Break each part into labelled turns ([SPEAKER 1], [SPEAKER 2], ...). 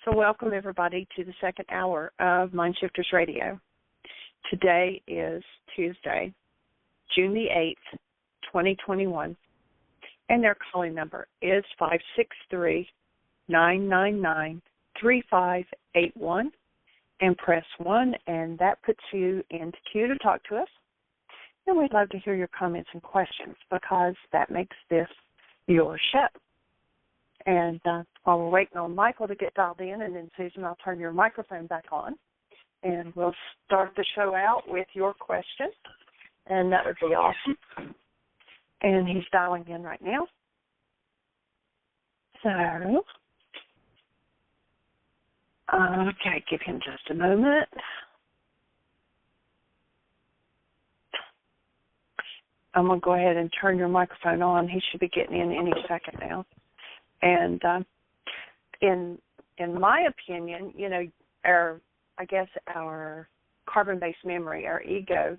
[SPEAKER 1] So welcome, everybody, to the second hour of Mindshifters Radio. Today is Tuesday, June the 8th, 2021, and their calling number is 563-999-3581, and press 1, and that puts you into queue to talk to us. And we'd love to hear your comments and questions because that makes this your show. And while we're waiting on Michael to get dialed in, and then Susan, I'll turn your microphone back on, and we'll start the show out with your question, and that would be awesome. And he's dialing in right now. So, okay, give him just a moment. I'm going to go ahead and turn your microphone on. He should be getting in any second now. And in my opinion, you know, our carbon-based memory, our ego,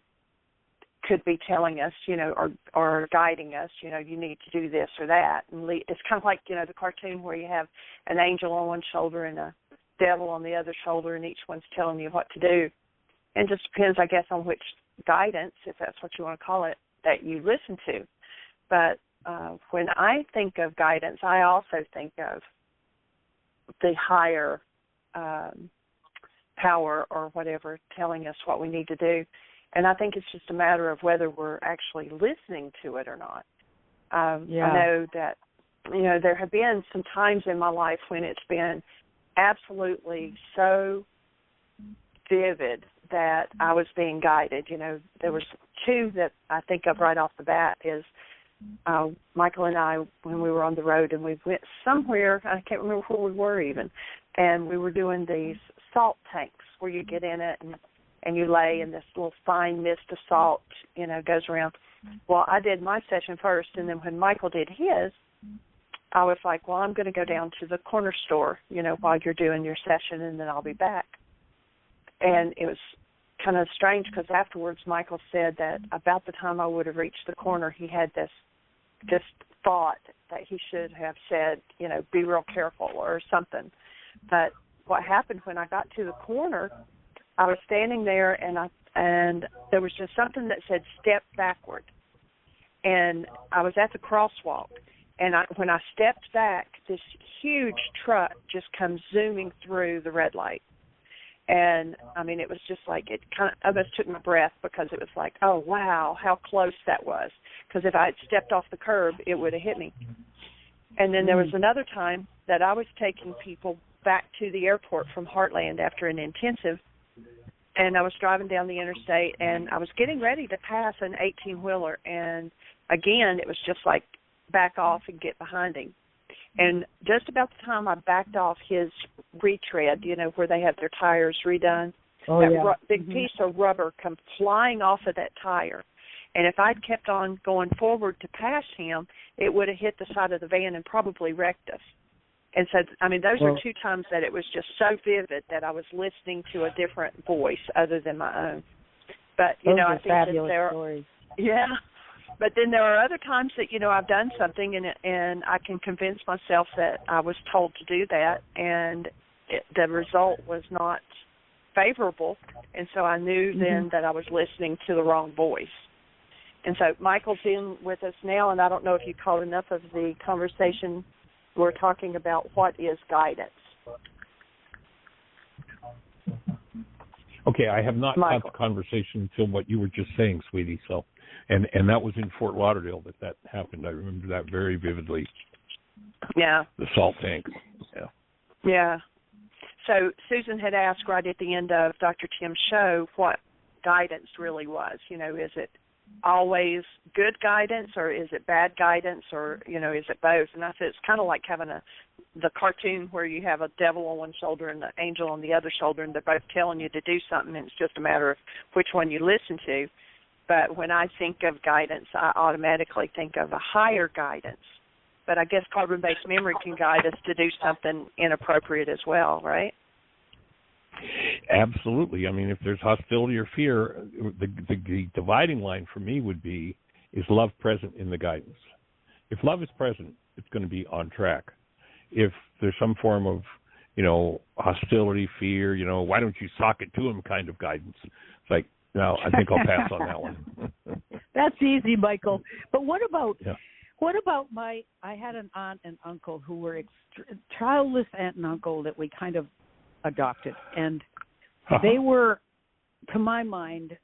[SPEAKER 1] could be telling us, you know, or guiding us, you know, you need to do this or that. And it's kind of like, you know, the cartoon where you have an angel on one shoulder and a devil on the other shoulder, and each one's telling you what to do. And it just depends, I guess, on which guidance, if that's what you want to call it, that you listen to. But when I think of guidance, I also think of the higher power or whatever telling us what we need to do. And I think it's just a matter of whether we're actually listening to it or not. I know that, you know, there have been some times in my life when it's been absolutely so vivid that I was being guided. You know, there was two that I think of right off the bat is Michael and I, when we were on the road, and we went somewhere, I can't remember where we were even, and we were doing these salt tanks where you get in it and you lay, and this little fine mist of salt, you know, goes around. Well, I did my session first, and then when Michael did his, I was like, well, I'm going to go down to the corner store, you know, while you're doing your session, and then I'll be back. And it was kind of strange because afterwards Michael said that about the time I would have reached the corner, he had this thought that he should have said, you know, be real careful or something. But what happened when I got to the corner, I was standing there and there was just something that said step backward. And I was at the crosswalk, and when I stepped back, this huge truck just comes zooming through the red light. And, I mean, it was just like, it kind of almost took my breath because it was like, oh, wow, how close that was. Because if I had stepped off the curb, it would have hit me. And then there was another time that I was taking people back to the airport from Heartland after an intensive, and I was driving down the interstate, and I was getting ready to pass an 18-wheeler. And, again, it was just like back off and get behind him. And just about the time I backed off his retread, you know, where they have their tires redone, big piece of rubber come flying off of that tire. And if I'd kept on going forward to pass him, it would have hit the side of the van and probably wrecked us. And so, I mean, those are two times that it was just so vivid that I was listening to a different voice other than my own. But, you know, I think that there are stories. Yeah. But then there are other times that, you know, I've done something and I can convince myself that I was told to do that, and the result was not favorable. And so I knew then that I was listening to the wrong voice. And so Michael's in with us now, and I don't know if you caught enough of the conversation. We're talking about what is guidance.
[SPEAKER 2] Okay, I have not got the conversation until what you were just saying, sweetie. So, and that was in Fort Lauderdale that happened. I remember that very vividly.
[SPEAKER 1] Yeah.
[SPEAKER 2] The salt tank. Yeah.
[SPEAKER 1] Yeah. So Susan had asked right at the end of Dr. Tim's show what guidance really was. You know, is it always good guidance, or is it bad guidance, or, you know, is it both? And I said it's kind of like having the cartoon where you have a devil on one shoulder and the angel on the other shoulder, and they're both telling you to do something, and it's just a matter of which one you listen to. But when I think of guidance, I automatically think of a higher guidance. But I guess carbon-based memory can guide us to do something inappropriate as well, right?
[SPEAKER 2] Absolutely. I mean, if there's hostility or fear, the dividing line for me would be, is love present in the guidance? If love is present, it's going to be on track. If there's some form of hostility, fear, why don't you sock it to him kind of guidance. It's like, no, I think I'll pass on that one.
[SPEAKER 3] That's easy, Michael. But what about I had an aunt and uncle who were childless aunt and uncle that we kind of adopted. And they were, to my mind,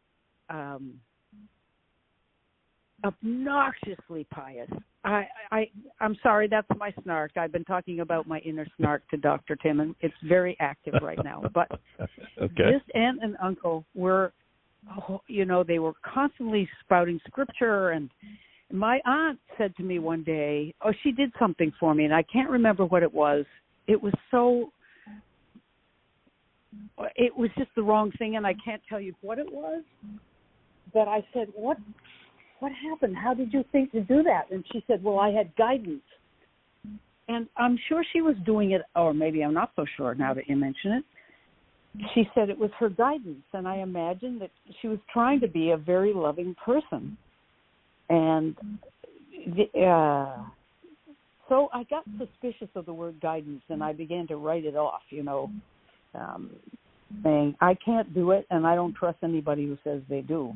[SPEAKER 3] obnoxiously pious. I'm sorry, that's my snark. I've been talking about my inner snark to Dr. Tim, and it's very active right now. But this aunt and uncle were, they were constantly spouting scripture. And my aunt said to me one day, she did something for me, and I can't remember what it was. It was just the wrong thing, and I can't tell you what it was. But I said, what happened? How did you think to do that? And she said, well, I had guidance. And I'm sure she was doing it, or maybe I'm not so sure now that you mention it. She said it was her guidance, and I imagine that she was trying to be a very loving person. And so I got suspicious of the word guidance, and I began to write it off, saying, I can't do it, and I don't trust anybody who says they do.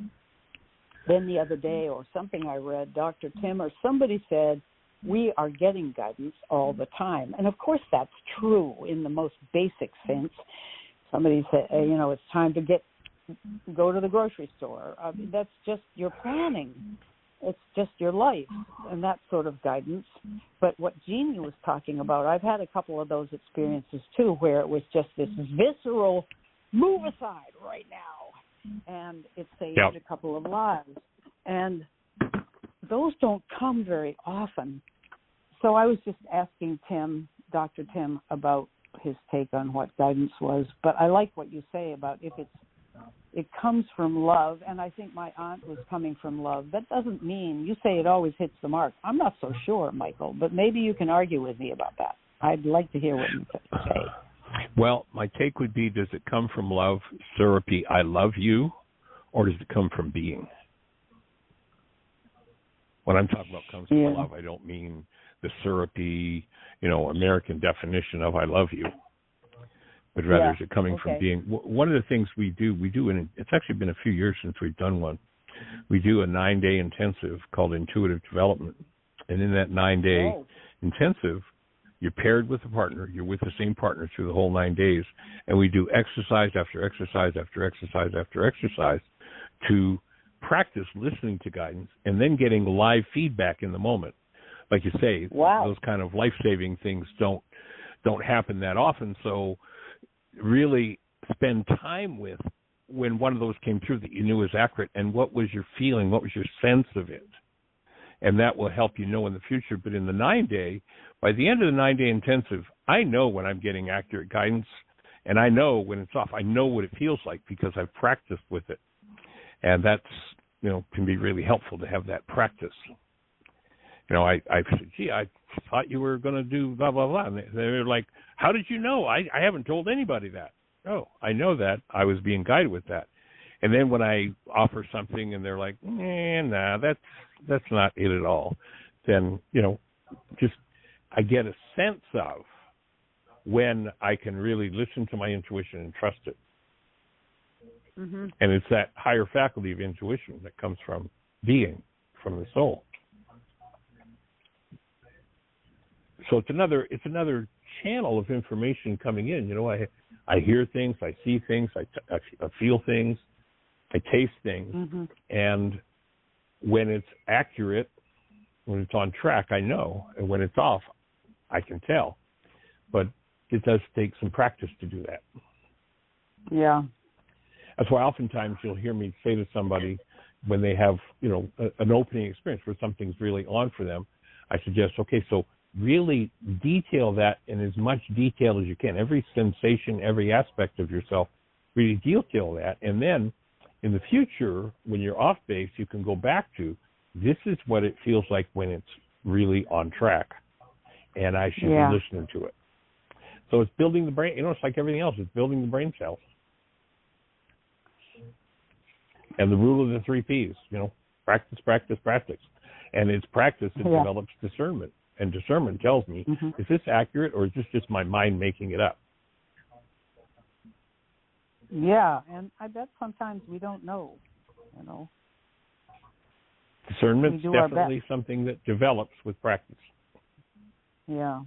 [SPEAKER 3] Then the other day or something I read, Dr. Tim or somebody said, we are getting guidance all the time. And, of course, that's true in the most basic sense. Somebody said, it's time to go to the grocery store. That's just your planning. It's just your life and that sort of guidance. But what Jeannie was talking about, I've had a couple of those experiences, too, where it was just this visceral move aside right now. And it saved a couple of lives. And those don't come very often. So I was just asking Dr. Tim, about his take on what guidance was. But I like what you say about if it comes from love, and I think my aunt was coming from love. That doesn't mean, you say it always hits the mark. I'm not so sure, Michael, but maybe you can argue with me about that. I'd like to hear what you say.
[SPEAKER 2] Well, my take would be, does it come from love, syrupy, I love you, or does it come from being? When I'm talking about comes from love, I don't mean the syrupy, American definition of I love you, but rather is it coming from being. One of the things we do, and it's actually been a few years since we've done one, we do a 9-day intensive called Intuitive Development. And in that 9-day intensive, you're paired with a partner. You're with the same partner through the whole 9 days. And we do exercise after exercise after exercise after exercise to practice listening to guidance and then getting live feedback in the moment. Like you say, those kind of life-saving things don't happen that often. So really spend time with when one of those came through that you knew was accurate, and what was your feeling, what was your sense of it. And that will help in the future. But in the 9-day, by the end of the 9-day intensive, I know when I'm getting accurate guidance, and I know when it's off. I know what it feels like because I've practiced with it. And that's, can be really helpful to have that practice. I said, gee, I thought you were going to do blah, blah, blah. And they're like, how did you know? I haven't told anybody that. Oh, I know that. I was being guided with that. And then when I offer something and they're like, nah, that's not it at all, then, just I get a sense of when I can really listen to my intuition and trust it. Mm-hmm. And it's that higher faculty of intuition that comes from being, from the soul. So it's another channel of information coming in. I hear things, I see things, I feel things, I taste things, and when it's accurate, when it's on track, I know, and when it's off, I can tell. But it does take some practice to do that.
[SPEAKER 3] Yeah.
[SPEAKER 2] That's why oftentimes you'll hear me say to somebody when they have, an opening experience where something's really on for them, I suggest, okay, so really detail that in as much detail as you can. Every sensation, every aspect of yourself, really detail that. And then in the future, when you're off base, you can go back to, this is what it feels like when it's really on track. And I should be listening to it. So it's building the brain. It's like everything else. It's building the brain cells. And the rule of the 3 Ps, practice, practice, practice. And it's practice that develops discernment. And discernment tells me, is this accurate or is this just my mind making it up?
[SPEAKER 3] Yeah, and I bet sometimes we don't know,
[SPEAKER 2] Discernment's definitely something that develops with practice.
[SPEAKER 3] Yeah.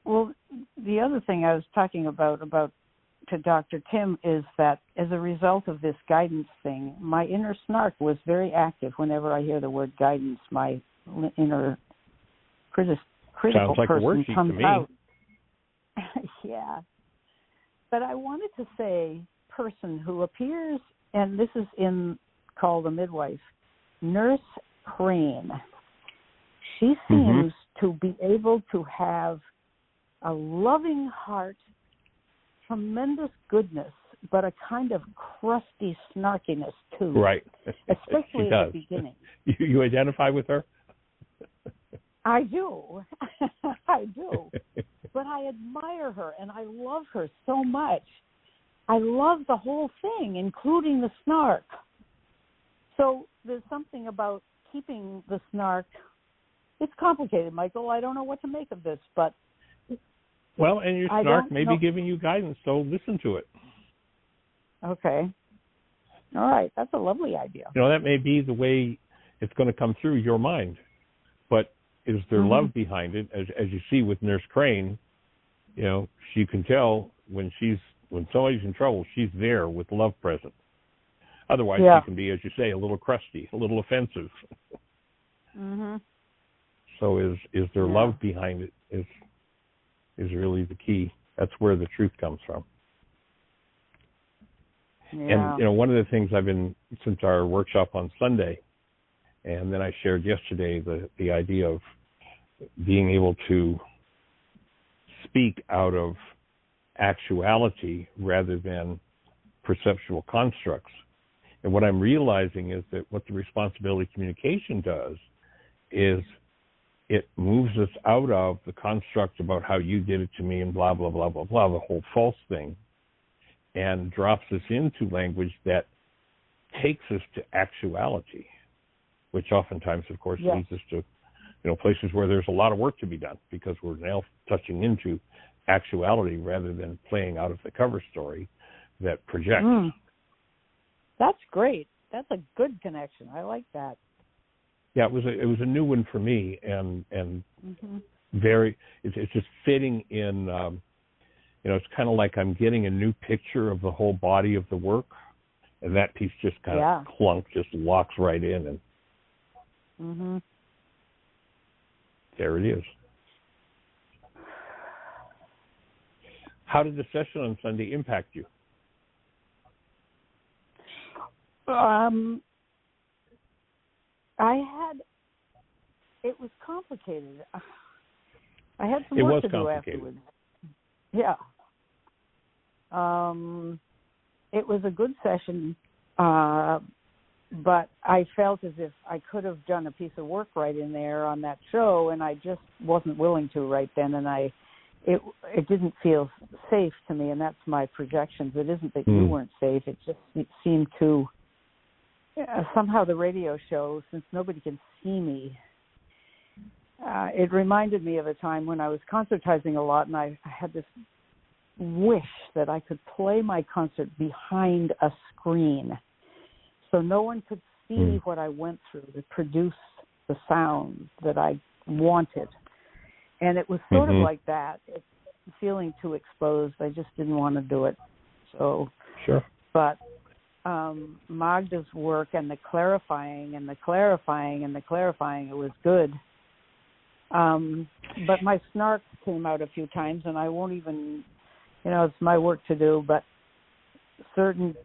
[SPEAKER 3] Well, the other thing I was talking about to Dr. Tim is that as a result of this guidance thing, my inner snark was very active whenever I hear the word guidance. My inner critical
[SPEAKER 2] Sounds like
[SPEAKER 3] person
[SPEAKER 2] a worksheet
[SPEAKER 3] comes
[SPEAKER 2] to me.
[SPEAKER 3] out. Yeah. But I wanted to say person who appears, and this is called a midwife, Nurse Crane. She seems to be able to have a loving heart, tremendous goodness, but a kind of crusty snarkiness too.
[SPEAKER 2] Right.
[SPEAKER 3] Especially at the beginning.
[SPEAKER 2] You identify with her?
[SPEAKER 3] I do. I do. But I admire her and I love her so much. I love the whole thing, including the snark. So there's something about keeping the snark. It's complicated, Michael. I don't know what to make of this, but...
[SPEAKER 2] Well, and your snark may be giving you guidance, so listen to it.
[SPEAKER 3] Okay. All right. That's a lovely idea.
[SPEAKER 2] That may be the way it's going to come through your mind. But is there love behind it? As you see with Nurse Crane, she can tell when somebody's in trouble, she's there with love present. Otherwise, she can be, as you say, a little crusty, a little offensive. So is there love behind it is really the key. That's where the truth comes from.
[SPEAKER 3] Yeah.
[SPEAKER 2] And, one of the things since our workshop on Sunday, and then I shared yesterday the idea of being able to speak out of actuality rather than perceptual constructs. And what I'm realizing is that what the responsibility communication does is it moves us out of the construct about how you did it to me and blah, blah, blah, blah, blah, the whole false thing, and drops us into language that takes us to actuality, which oftentimes, of course, leads us to, places where there's a lot of work to be done because we're now touching into actuality rather than playing out of the cover story that projects.
[SPEAKER 3] That's great. That's a good connection. I like that.
[SPEAKER 2] Yeah, it was a new one for me, and very. It's just fitting in. It's kind of like I'm getting a new picture of the whole body of the work, and that piece just kind of just locks right in, and there it is. How did the session on Sunday impact you?
[SPEAKER 3] It was complicated. I had some work to do afterwards. Yeah. It was a good session, but I felt as if I could have done a piece of work right in there on that show, and I just wasn't willing to right then, and it didn't feel safe to me, and that's my projections. It isn't that you weren't safe. It seemed to... somehow the radio show, since nobody can see me, it reminded me of a time when I was concertizing a lot, and I had this wish that I could play my concert behind a screen so no one could see what I went through to produce the sound that I wanted. And it was sort of like that, feeling too exposed. I just didn't want to do it. So, but Magda's work and the clarifying, it was good. But my snark came out a few times, and I won't even, it's my work to do, but certain,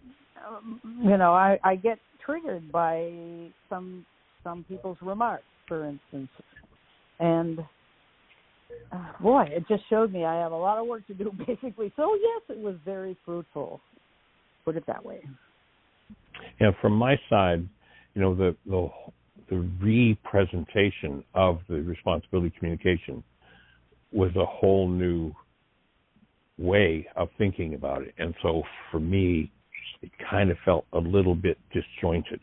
[SPEAKER 3] I get triggered by some people's remarks, for instance. And, boy, it just showed me I have a lot of work to do, basically. So, yes, it was very fruitful, put it that way.
[SPEAKER 2] Yeah, from my side, the re-presentation of the responsibility communication was a whole new way of thinking about it. And so for me, it kind of felt a little bit disjointed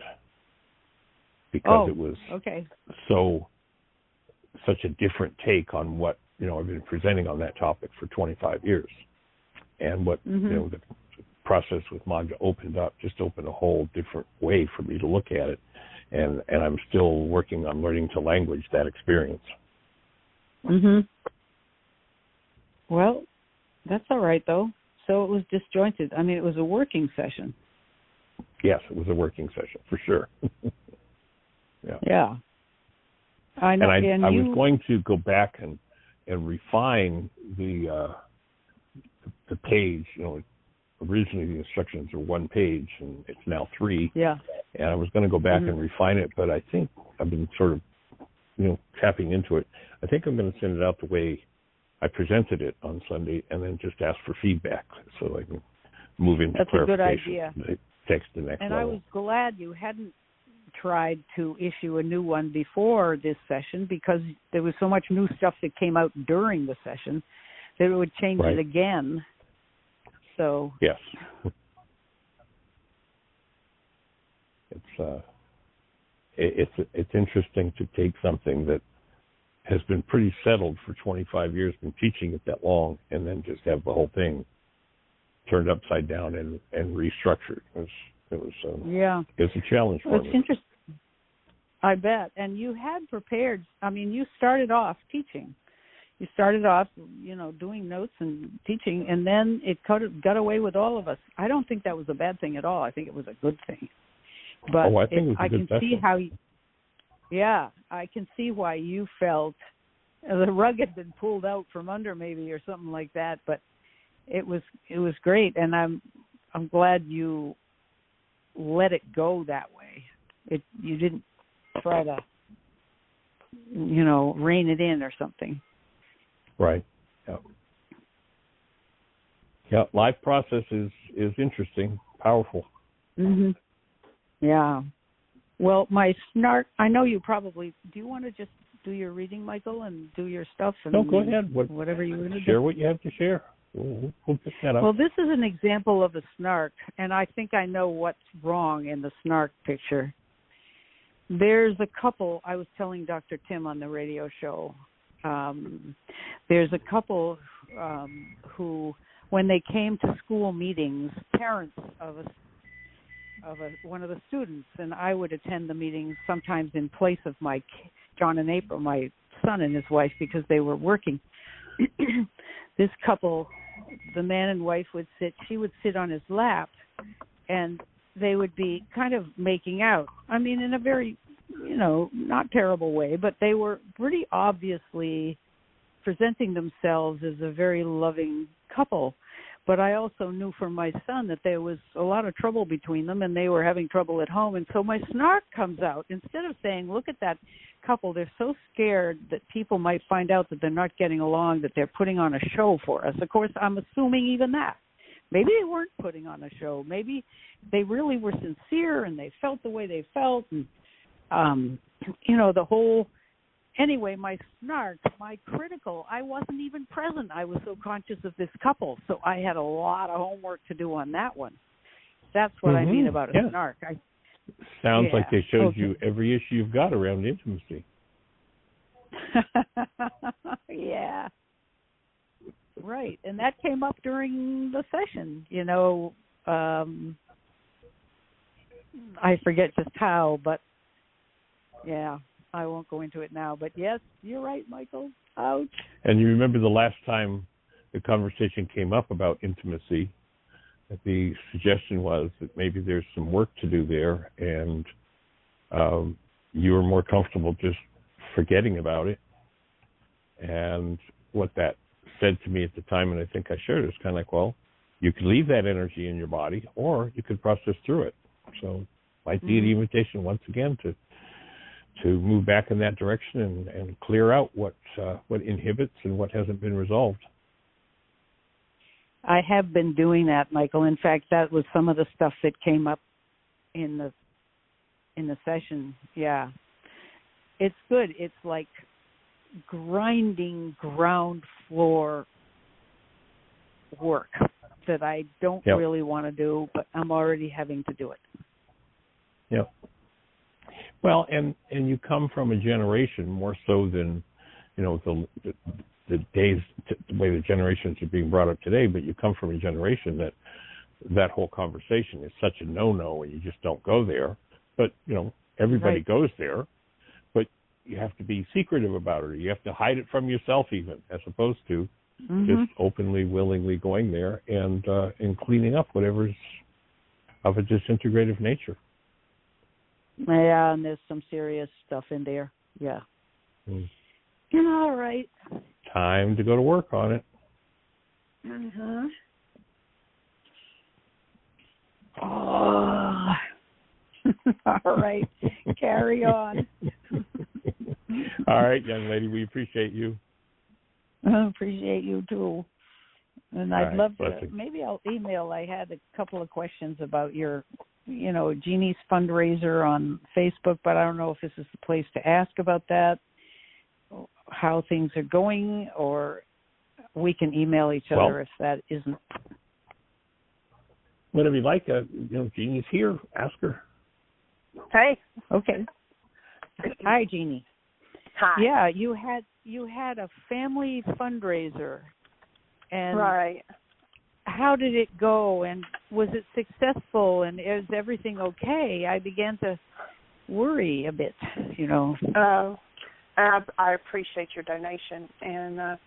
[SPEAKER 2] because it was such a different take on what, I've been presenting on that topic for 25 years. And what the process with Magda opened a whole different way for me to look at it, and I'm still working on learning to language that experience.
[SPEAKER 3] Well, that's all right though. So it was disjointed. I mean, it was a working session.
[SPEAKER 2] Yes, it was a working session for sure.
[SPEAKER 3] Yeah. I know.
[SPEAKER 2] And I was going to go back and refine the page. Originally the instructions are one page, and it's now 3.
[SPEAKER 3] Yeah.
[SPEAKER 2] And I was going to go back and refine it, but I think I've been sort of, tapping into it. I think I'm going to send it out the way I presented it on Sunday, and then just ask for feedback so I can move into clarification.
[SPEAKER 3] That's a good idea.
[SPEAKER 2] Text the next
[SPEAKER 3] and
[SPEAKER 2] level.
[SPEAKER 3] I was glad you hadn't tried to issue a new one before this session, because there was so much new stuff that came out during the session that it would change it again. So
[SPEAKER 2] yes, it's interesting to take something that has been pretty settled for 25 years, been teaching it that long, and then just have the whole thing turned upside down and restructured. It was a challenge for me.
[SPEAKER 3] It's interesting. I bet. And you had prepared. I mean, you started off teaching. You started off, doing notes and teaching, and then it got away with all of us. I don't think that was a bad thing at all. I think it was a good thing. But
[SPEAKER 2] I think it was a good
[SPEAKER 3] can see how. I can see why you felt the rug had been pulled out from under, maybe, or something like that. But it was great, and I'm glad you let it go that way. You didn't try to rein it in or something.
[SPEAKER 2] Right. Yeah. Live process is interesting, powerful.
[SPEAKER 3] Yeah. Well, my snark, I know you probably, do you want to just do your reading, Michael, and do your stuff? And
[SPEAKER 2] no, go ahead.
[SPEAKER 3] Whatever you want to
[SPEAKER 2] share
[SPEAKER 3] do.
[SPEAKER 2] what you have to share. We'll pick that up.
[SPEAKER 3] Well, this is an example of a snark, and I think I know what's wrong in the snark picture. There's a couple, I was telling Dr. Tim on the radio show, there's a couple who, when they came to school meetings, parents of one of the students, and I would attend the meetings sometimes in place of John and April, my son and his wife, because they were working. This couple, the man and wife she would sit on his lap, and they would be kind of making out. I mean, in a very, not terrible way, but they were pretty obviously presenting themselves as a very loving couple. But I also knew from my son that there was a lot of trouble between them, and they were having trouble at home. And so my snark comes out. Instead of saying, look at that couple, they're so scared that people might find out that they're not getting along, that they're putting on a show for us. Of course, I'm assuming even that. Maybe they weren't putting on a show. Maybe they really were sincere, and they felt the way they felt. And, the whole... Anyway, my snark, my critical, I wasn't even present. I was so conscious of this couple, so I had a lot of homework to do on that one. That's what I mean about a snark.
[SPEAKER 2] Sounds like they showed you every issue you've got around intimacy.
[SPEAKER 3] Yeah. Right, and that came up during the session, I forget just how, but yeah. I won't go into it now, but yes, you're right, Michael. Ouch.
[SPEAKER 2] And you remember the last time the conversation came up about intimacy, that the suggestion was that maybe there's some work to do there, and you were more comfortable just forgetting about it. And what that said to me at the time, and I think I shared it, was kind of like, well, you could leave that energy in your body, or you could process through it. So it might be an invitation once again to move back in that direction and clear out what inhibits and what hasn't been resolved.
[SPEAKER 3] I have been doing that, Michael. In fact, that was some of the stuff that came up in the session. Yeah. It's good. It's like grinding ground floor work that I don't really want to do, but I'm already having to do it.
[SPEAKER 2] Yeah. Well, and you come from a generation more so than, the the way the generations are being brought up today, but you come from a generation that whole conversation is such a no-no, and you just don't go there. But, everybody goes there, but you have to be secretive about it. You have to hide it from yourself even, as opposed to just openly, willingly going there and cleaning up whatever's of a disintegrative nature.
[SPEAKER 3] Yeah, and there's some serious stuff in there. Yeah. All right.
[SPEAKER 2] Time to go to work on it.
[SPEAKER 3] Oh. All right. Carry on.
[SPEAKER 2] All right, young lady. We appreciate you.
[SPEAKER 3] I appreciate you, too. And I'd love to,
[SPEAKER 2] blessings.
[SPEAKER 3] Maybe I'll email. I had a couple of questions about your, Jeannie's fundraiser on Facebook, but I don't know if this is the place to ask about that, how things are going, or we can email each other if that isn't.
[SPEAKER 2] Whatever you like, Jeannie's here. Ask her.
[SPEAKER 1] Hey.
[SPEAKER 3] Okay. Hi, Jeannie.
[SPEAKER 1] Hi.
[SPEAKER 3] Yeah, you had a family fundraiser, and
[SPEAKER 1] right.
[SPEAKER 3] How did it go? And was it successful? And is everything okay? I began to worry a bit.
[SPEAKER 1] I appreciate your donation, and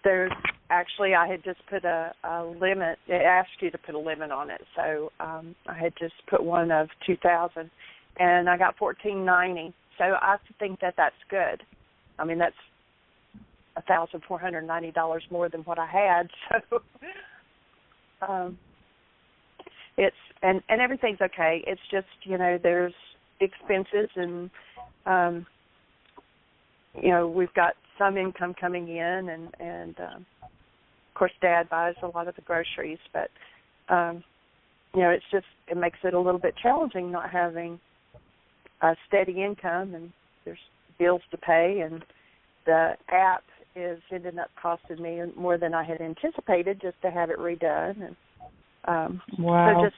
[SPEAKER 1] there's actually I had just put a limit. It asked you to put a limit on it, so I had just put one of $2,000, and I got $1,490. So I think that's good. I mean, that's $1,490 more than what I had. So it's and everything's okay. It's just there's expenses and we've got some income coming in and of course Dad buys a lot of the groceries, but it's just it makes it a little bit challenging not having a steady income, and there's bills to pay, and the app is ended up costing me more than I had anticipated just to have it redone, and so just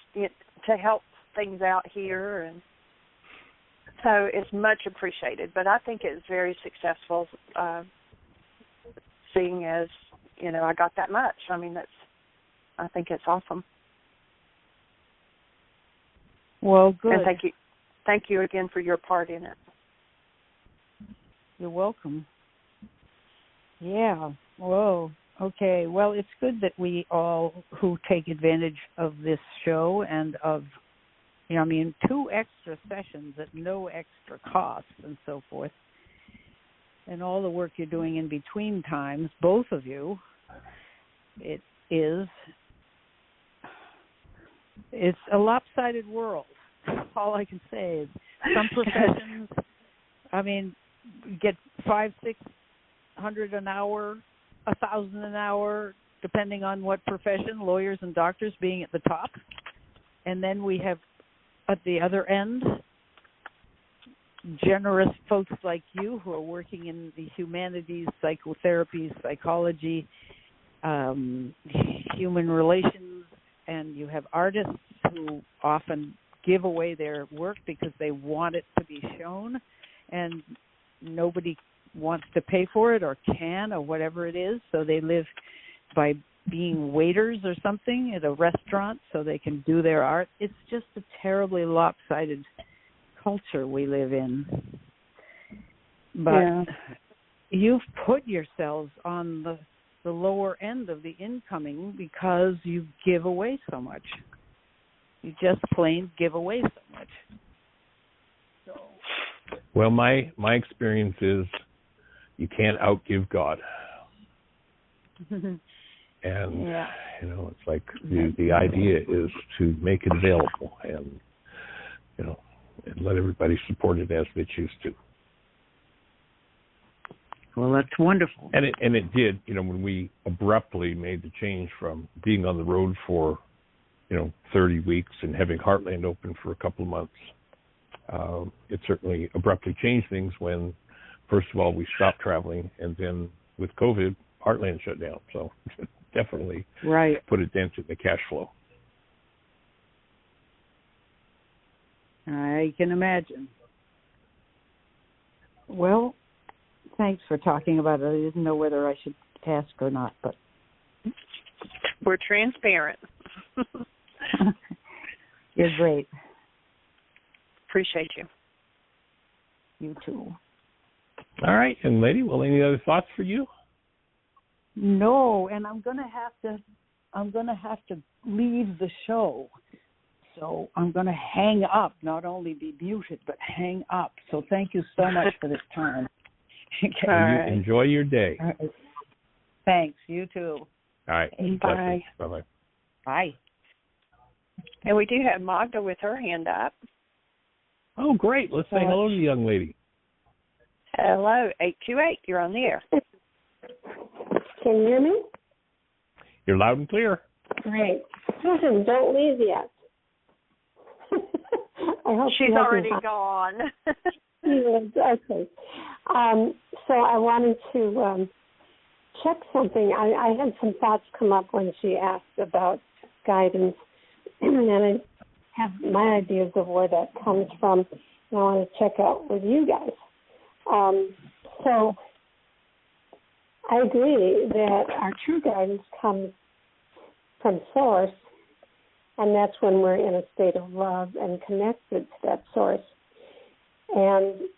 [SPEAKER 1] to help things out here, and so it's much appreciated. But I think it's very successful, seeing as I got that much. I mean, I think it's awesome.
[SPEAKER 3] Well, good.
[SPEAKER 1] And thank you again for your part in it.
[SPEAKER 3] You're welcome. Yeah. Whoa. Okay. Well, it's good that we all who take advantage of this show and of, 2 extra sessions at no extra cost and so forth, and all the work you're doing in between times, both of you, it's a lopsided world. All I can say is some professions, get $500-600 an hour, $1,000 an hour, depending on what profession, lawyers and doctors being at the top. And then we have, at the other end, generous folks like you who are working in the humanities, psychotherapy, psychology, human relations, and you have artists who often give away their work because they want it to be shown, and nobody wants to pay for it or can or whatever it is, so they live by being waiters or something at a restaurant so they can do their art. It's just a terribly lopsided culture we live in. But you've put yourselves on the lower end of the incoming because you give away so much. You just plain give away so much. So.
[SPEAKER 2] Well, my experience is you can't outgive God. And, it's like the idea is to make it available and, and let everybody support it as they choose to.
[SPEAKER 3] Well, that's wonderful.
[SPEAKER 2] And it did, when we abruptly made the change from being on the road for, 30 weeks and having Heartland open for a couple of months. It certainly abruptly changed things when, first of all, we stopped traveling, and then with COVID, Heartland shut down. So definitely put a dent in the cash flow.
[SPEAKER 3] I can imagine. Well, thanks for talking about it. I didn't know whether I should task or not, but
[SPEAKER 1] we're transparent.
[SPEAKER 3] You're great.
[SPEAKER 1] Appreciate you.
[SPEAKER 3] You too.
[SPEAKER 2] All right, young lady. Well, any other thoughts for you?
[SPEAKER 3] No, and I'm gonna have to leave the show. So I'm gonna hang up, not only be muted, but hang up. So thank you so much for this time.
[SPEAKER 2] Okay. Well, you enjoy your day.
[SPEAKER 3] All right. Thanks. You too.
[SPEAKER 2] All right.
[SPEAKER 1] Bye.
[SPEAKER 2] Bye-bye.
[SPEAKER 3] Bye.
[SPEAKER 1] And we do have Magda with her hand up.
[SPEAKER 2] Oh, great. Let's say hello to the young lady.
[SPEAKER 1] Hello, 828. You're on the air.
[SPEAKER 4] Can you hear me?
[SPEAKER 2] You're loud and clear.
[SPEAKER 4] Great. Listen, don't leave yet. I hope
[SPEAKER 1] she's already gone.
[SPEAKER 4] Okay. So I wanted to check something. I had some thoughts come up when she asked about guidance, and I have my ideas of where that comes from, and I want to check out with you guys. So I agree that our true guidance comes from Source, and that's when we're in a state of love and connected to that Source. And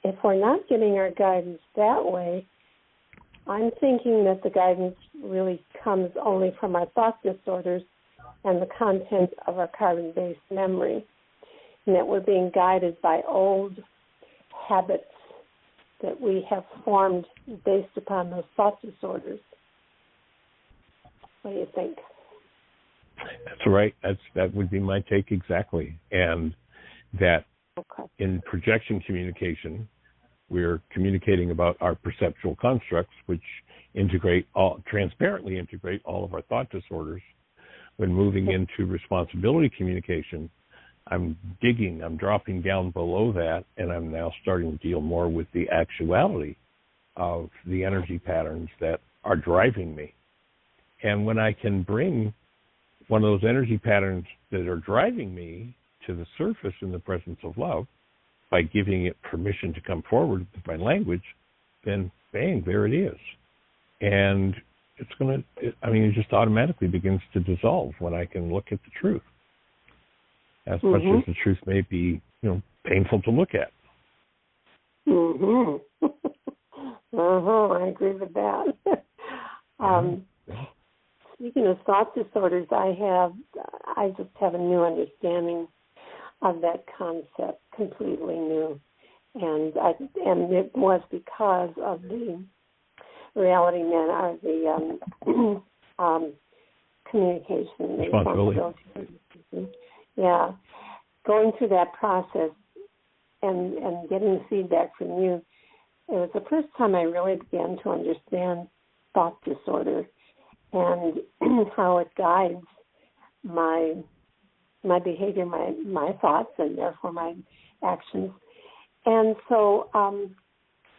[SPEAKER 4] if we're not getting our guidance that way, I'm thinking that the guidance really comes only from our thought disorders and the content of our carbon-based memory, and that we're being guided by old habits that we have formed based upon those thought disorders. What do you think?
[SPEAKER 2] That's right. That would be my take exactly. And that in projection communication, we're communicating about our perceptual constructs, which transparently integrate all of our thought disorders. When moving into responsibility communication, I'm dropping down below that, and I'm now starting to deal more with the actuality of the energy patterns that are driving me. And when I can bring one of those energy patterns that are driving me to the surface in the presence of love by giving it permission to come forward with my language, then bang, there it is. And it just automatically begins to dissolve when I can look at the truth. As much as the truth may be, painful to look at.
[SPEAKER 4] I agree with that. Speaking of thought disorders, I just have a new understanding of that concept, completely new, and it was because of the reality men are the communication, the responsibility. Yeah, going through that process and getting feedback from you, it was the first time I really began to understand thought disorder and how it guides my behavior, my thoughts, and therefore my actions. And so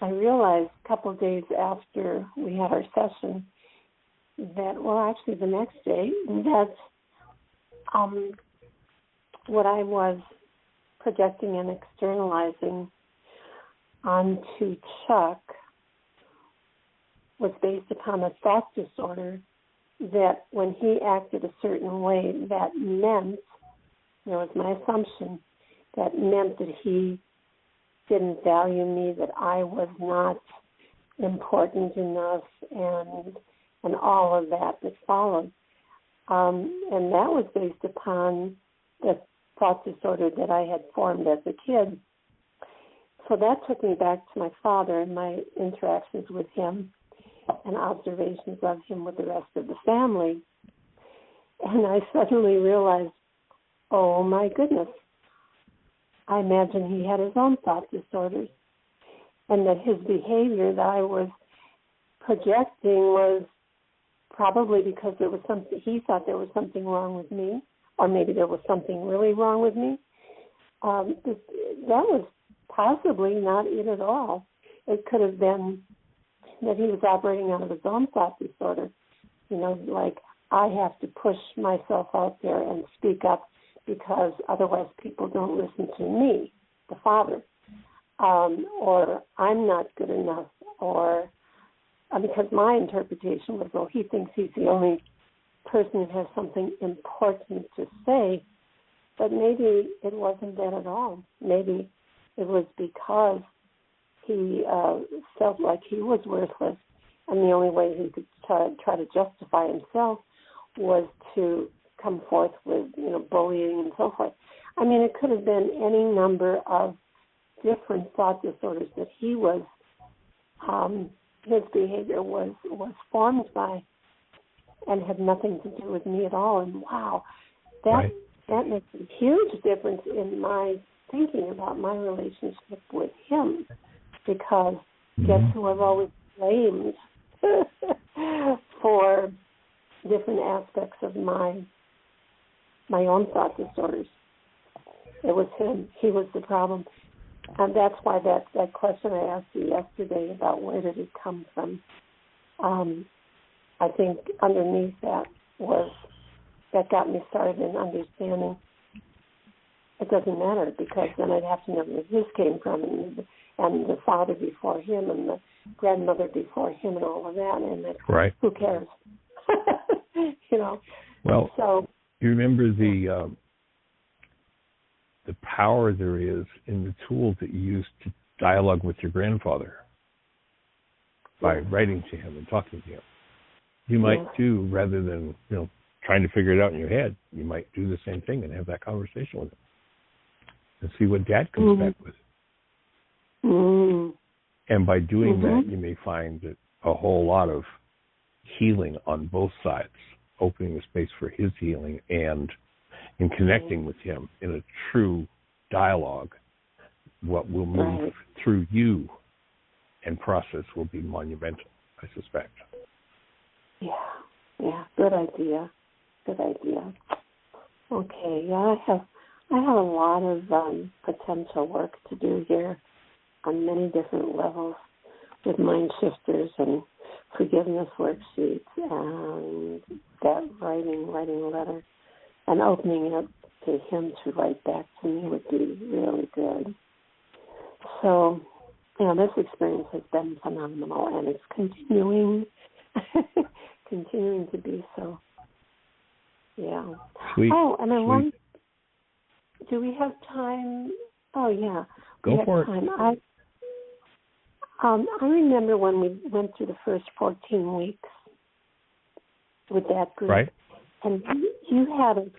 [SPEAKER 4] I realized a couple of days after we had our session actually the next day, that what I was projecting and externalizing onto Chuck was based upon a thought disorder that when he acted a certain way, that meant, it was my assumption, that meant that he didn't value me, that I was not important enough, and all of that followed. And that was based upon the thought disorder that I had formed as a kid. So that took me back to my father and my interactions with him and observations of him with the rest of the family. And I suddenly realized, oh my goodness, I imagine he had his own thought disorders, and that his behavior that I was projecting was probably because there was something, he thought there was something wrong with me, or maybe there was something really wrong with me. That was possibly not it at all. It could have been that he was operating out of his own thought disorder. Like, I have to push myself out there and speak up because otherwise people don't listen to me, the father, or I'm not good enough, or because my interpretation was, well, he thinks he's the only person who has something important to say, but maybe it wasn't that at all. Maybe it was because he felt like he was worthless, and the only way he could try to justify himself was to come forth with, bullying and so forth. I mean, it could have been any number of different thought disorders that he was, his behavior was formed by, and had nothing to do with me at all. And wow, that makes a huge difference in my thinking about my relationship with him, because guess who I've always blamed for different aspects of my own thought disorders. It was him. He was the problem. And that's why that question I asked you yesterday about where did it come from, I think underneath that got me started in understanding it doesn't matter, because then I'd have to know where this came from, and the father before him and the grandmother before him and all of that, and who cares?
[SPEAKER 2] Well,
[SPEAKER 4] so
[SPEAKER 2] you remember the power there is in the tools that you use to dialogue with your grandfather by writing to him and talking to him. You might do, rather than trying to figure it out in your head, you might do the same thing and have that conversation with him and see what Dad comes back with. And by doing that, you may find that a whole lot of healing on both sides, opening the space for his healing and in connecting with him in a true dialogue. What will move through you and process will be monumental, I suspect.
[SPEAKER 4] Yeah, good idea. Okay, I have a lot of potential work to do here on many different levels with mind shifters and forgiveness worksheets and that writing a letter and opening it to him to write back to me would be really good. So, this experience has been phenomenal, and it's continuing to be so. Yeah.
[SPEAKER 2] Sweet.
[SPEAKER 4] Oh, and I want. Do we have time? Oh, yeah.
[SPEAKER 2] Go for it.
[SPEAKER 4] Time. I remember when we went through the first 14 weeks with that group.
[SPEAKER 2] Right.
[SPEAKER 4] And you had us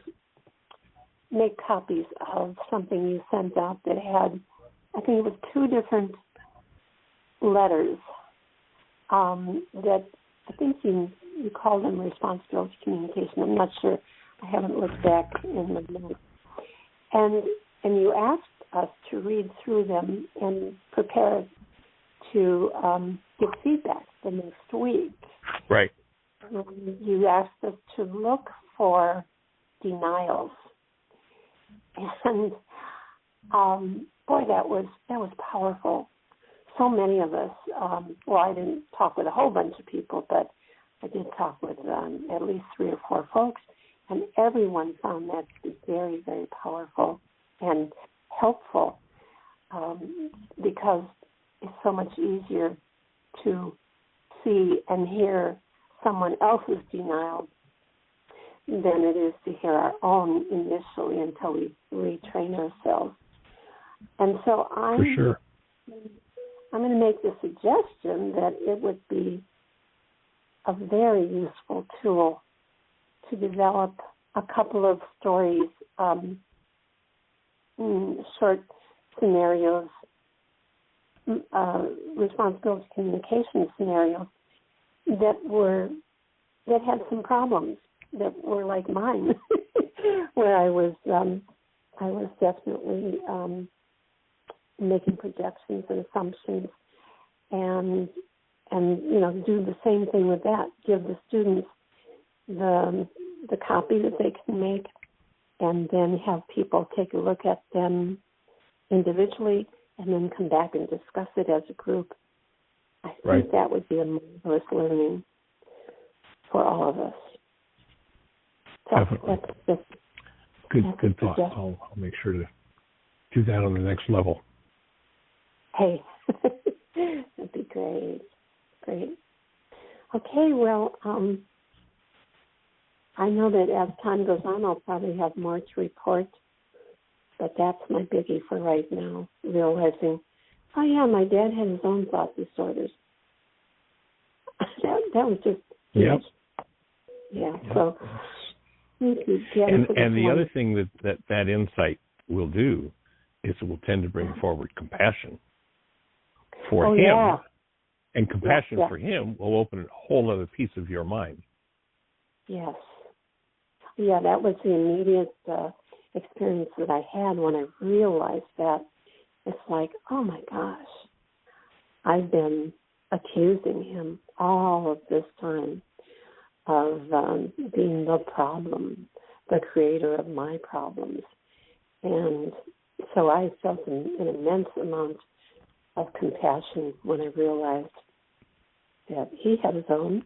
[SPEAKER 4] make copies of something you sent out that had, I think it was 2 different letters that I think you called them responsibility communication. I'm not sure. I haven't looked back in the notes. And you asked us to read through them and prepare to give feedback the next week.
[SPEAKER 2] Right.
[SPEAKER 4] You asked us to look for denials. And boy, that was powerful. So many of us, I didn't talk with a whole bunch of people, but I did talk with at least 3 or 4 folks, and everyone found that to be very, very powerful and helpful, because it's so much easier to see and hear someone else's denial than it is to hear our own initially until we retrain ourselves. And so I'm going to make the suggestion that it would be a very useful tool to develop a couple of stories, short scenarios, responsibility communication scenarios that had some problems that were like mine, where I was definitely making projections and assumptions, and do the same thing with that. Give the students the copy that they can make, and then have people take a look at them individually, and then come back and discuss it as a group. I think that would be a marvelous learning for all of us. So
[SPEAKER 2] definitely. Good thought. I'll make sure to do that on the next level.
[SPEAKER 4] Hey, that'd be great. Okay, well, I know that as time goes on, I'll probably have more to report, but that's my biggie for right now, realizing, oh yeah, my dad had his own thought disorders. that was just huge.
[SPEAKER 2] Yep.
[SPEAKER 4] Yeah,
[SPEAKER 2] yep.
[SPEAKER 4] So thank you.
[SPEAKER 2] And the other thing that insight will do is it will tend to bring forward compassion for him.
[SPEAKER 4] Yeah.
[SPEAKER 2] And compassion for him will open a whole other piece of your mind.
[SPEAKER 4] Yes. Yeah, that was the immediate experience that I had when I realized that. It's like, oh my gosh, I've been accusing him all of this time of being the problem, the creator of my problems. And so I felt an immense amount of compassion when I realized that he had his own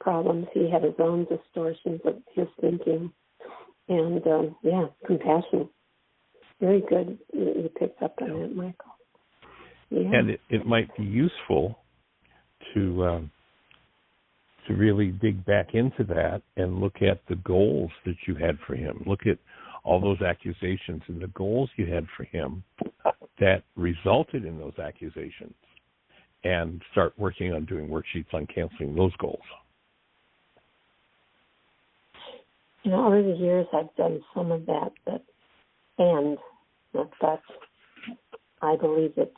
[SPEAKER 4] problems, he had his own distortions of his thinking, and compassion. Very good. You picked up on that, Michael. Yeah.
[SPEAKER 2] And it might be useful to really dig back into that and look at the goals that you had for him. Look at all those accusations and the goals you had for him that resulted in those accusations, and start working on doing worksheets on canceling those goals.
[SPEAKER 4] Over the years I've done some of that, but I believe that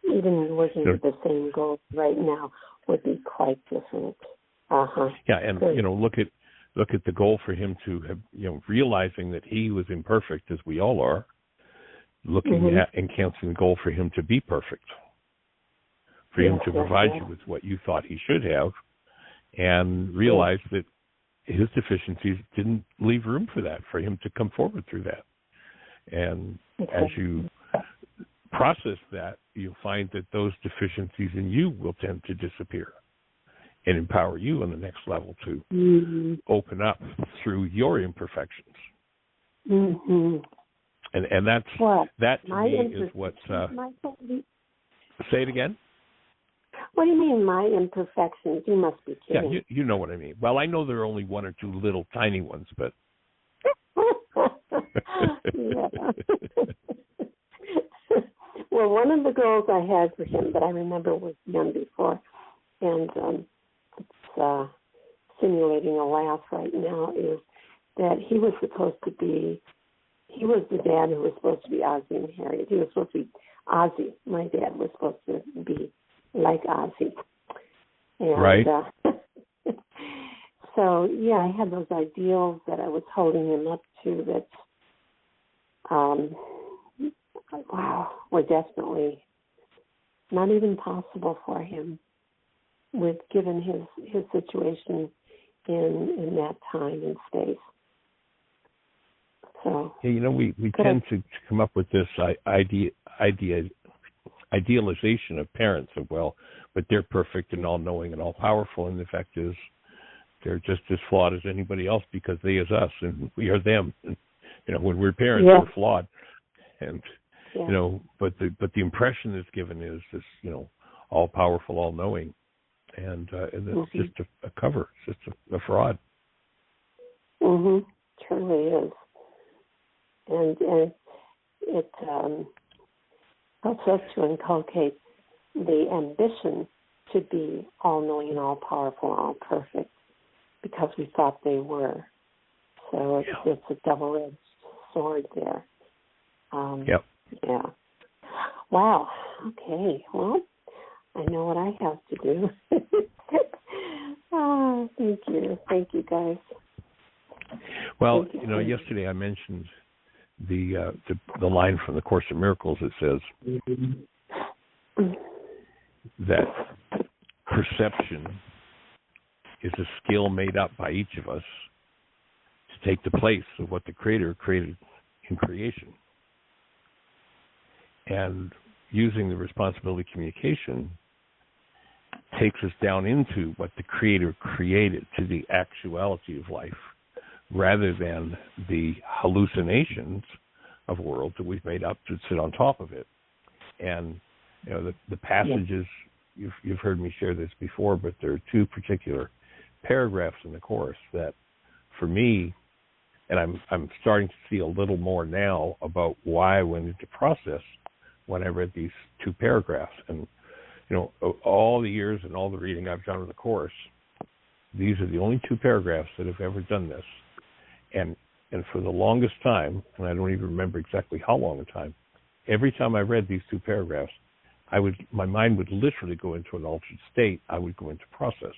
[SPEAKER 4] even working with the same goal right now would be quite different.
[SPEAKER 2] Yeah, and look at the goal for him to have, realizing that he was imperfect, as we all are, looking at and canceling the goal for him to be perfect, for him to provide you with what you thought he should have, and realize that his deficiencies didn't leave room for that, for him to come forward through that. And as you process that, you'll find that those deficiencies in you will tend to disappear and empower you on the next level to open up through your imperfections.
[SPEAKER 4] Mm-hmm.
[SPEAKER 2] And that to me is what's... say it again?
[SPEAKER 4] What do you mean, my imperfections? You must be kidding.
[SPEAKER 2] Yeah, you know what I mean. Well, I know there are only one or two little tiny ones, but...
[SPEAKER 4] Well, one of the goals I had for him that I remember was done before, and it's simulating a laugh right now, is that he was the dad who was supposed to be Ozzie and Harriet. He was supposed to be Ozzie. My dad was supposed to be like Ozzie. And,
[SPEAKER 2] right.
[SPEAKER 4] So, yeah, I had those ideals that I was holding him up to that, were definitely not even possible for him given his situation in that time and space. So,
[SPEAKER 2] yeah, we tend to come up with this idealization of parents of, but they're perfect and all-knowing and all-powerful, and the fact is they're just as flawed as anybody else because they is us and we are them. And, when we're parents, we're flawed. And, but the impression that's given is this, all-powerful, all-knowing. And it's just a cover. It's just a fraud.
[SPEAKER 4] Mm-hmm. Truly is. And it helps us to inculcate the ambition to be all-knowing, all-powerful, all-perfect, because we thought they were. So it's a double-edged sword there.
[SPEAKER 2] Yep.
[SPEAKER 4] Yeah. Wow. Okay. Well, I know what I have to do. Thank you. Thank you, guys.
[SPEAKER 2] Well, yesterday I mentioned the line from the Course in Miracles that says that perception is a skill made up by each of us to take the place of what the Creator created in creation. And using the responsibility of communication takes us down into what the Creator created, to the actuality of life, rather than the hallucinations of worlds that we've made up to sit on top of it. And the passages you've heard me share this before, but there are two particular paragraphs in the course that, for me, and I'm starting to see a little more now about why I went into process when I read these two paragraphs. And all the years and all the reading I've done in the course, these are the only two paragraphs that have ever done this. And for the longest time, and I don't even remember exactly how long a time, every time I read these two paragraphs, my mind would literally go into an altered state. I would go into process.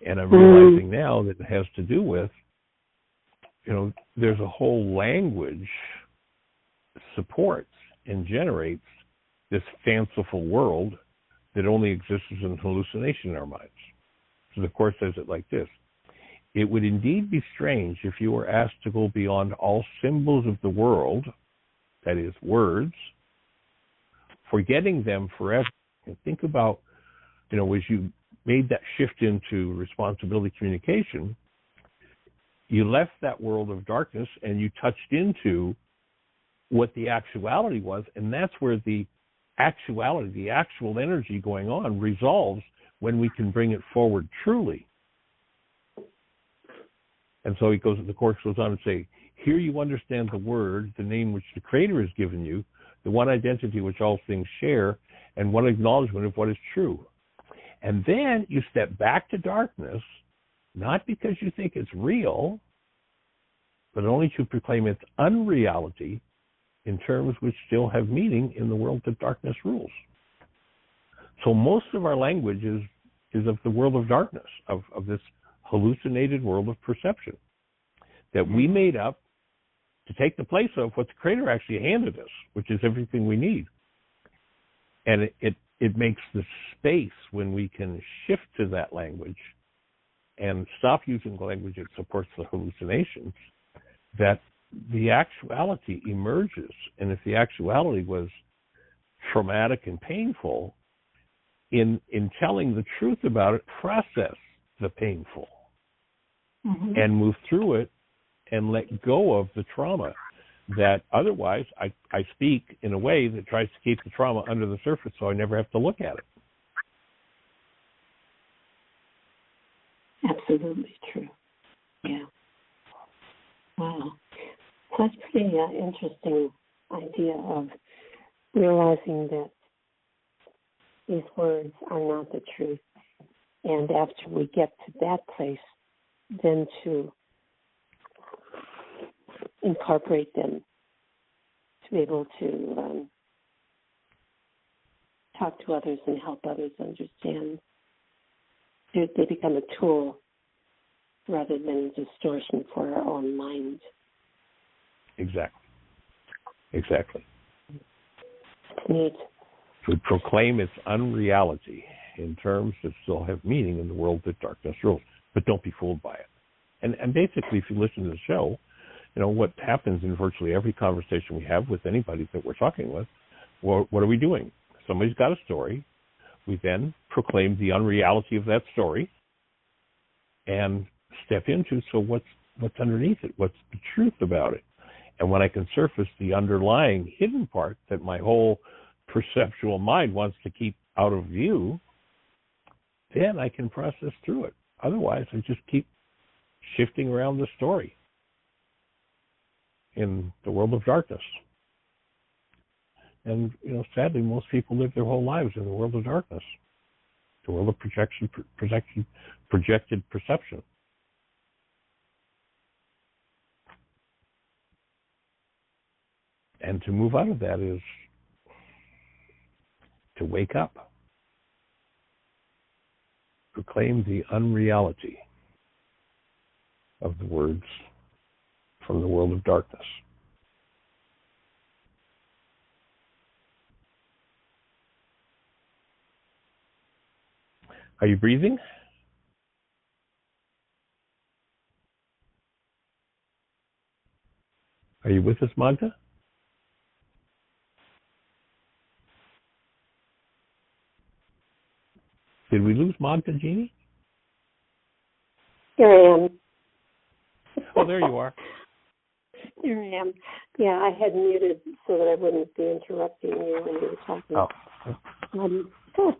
[SPEAKER 2] And I'm realizing now that it has to do with, there's a whole language supports and generates this fanciful world that only exists as an hallucination in our minds. So the Course says it like this: it would indeed be strange if you were asked to go beyond all symbols of the world, that is, words, forgetting them forever. And think about, as you made that shift into responsibility communication, you left that world of darkness and you touched into what the actuality was, and that's where the actuality, the actual energy going on, resolves when we can bring it forward truly. And so the Course goes on to say, here you understand the word, the name which the Creator has given you, the one identity which all things share, and one acknowledgement of what is true. And then you step back to darkness, not because you think it's real, but only to proclaim its unreality in terms which still have meaning in the world that darkness rules. So most of our language is of the world of darkness, of this hallucinated world of perception that we made up to take the place of what the Creator actually handed us, which is everything we need. And it makes the space when we can shift to that language and stop using the language that supports the hallucinations, that the actuality emerges. And if the actuality was traumatic and painful, in telling the truth about it, process the painful and move through it and let go of the trauma that otherwise I speak in a way that tries to keep the trauma under the surface so I never have to look at it.
[SPEAKER 4] Absolutely true. Yeah. Wow. That's pretty interesting idea of realizing that these words are not the truth. And after we get to that place, then to incorporate them, to be able to talk to others and help others understand. They become a tool rather than a distortion for our own mind.
[SPEAKER 2] Exactly.
[SPEAKER 4] Neat.
[SPEAKER 2] To proclaim its unreality in terms that still have meaning in the world that darkness rules. But don't be fooled by it. And basically, if you listen to the show, what happens in virtually every conversation we have with anybody that we're talking with, what are we doing? Somebody's got a story. We then proclaim the unreality of that story and step into, so what's underneath it? What's the truth about it? And when I can surface the underlying hidden part that my whole perceptual mind wants to keep out of view, then I can process through it. Otherwise, I just keep shifting around the story in the world of darkness. And, sadly, most people live their whole lives in the world of darkness, the world of projected perception. And to move out of that is to wake up, proclaim the unreality of the words from the world of darkness. Are you breathing? Are you with us, Magda? Did we lose Magda, Jeannie?
[SPEAKER 4] Here I am.
[SPEAKER 2] Oh, there you are.
[SPEAKER 4] Here I am. Yeah, I had muted so that I wouldn't be interrupting you when you were talking.
[SPEAKER 2] Oh.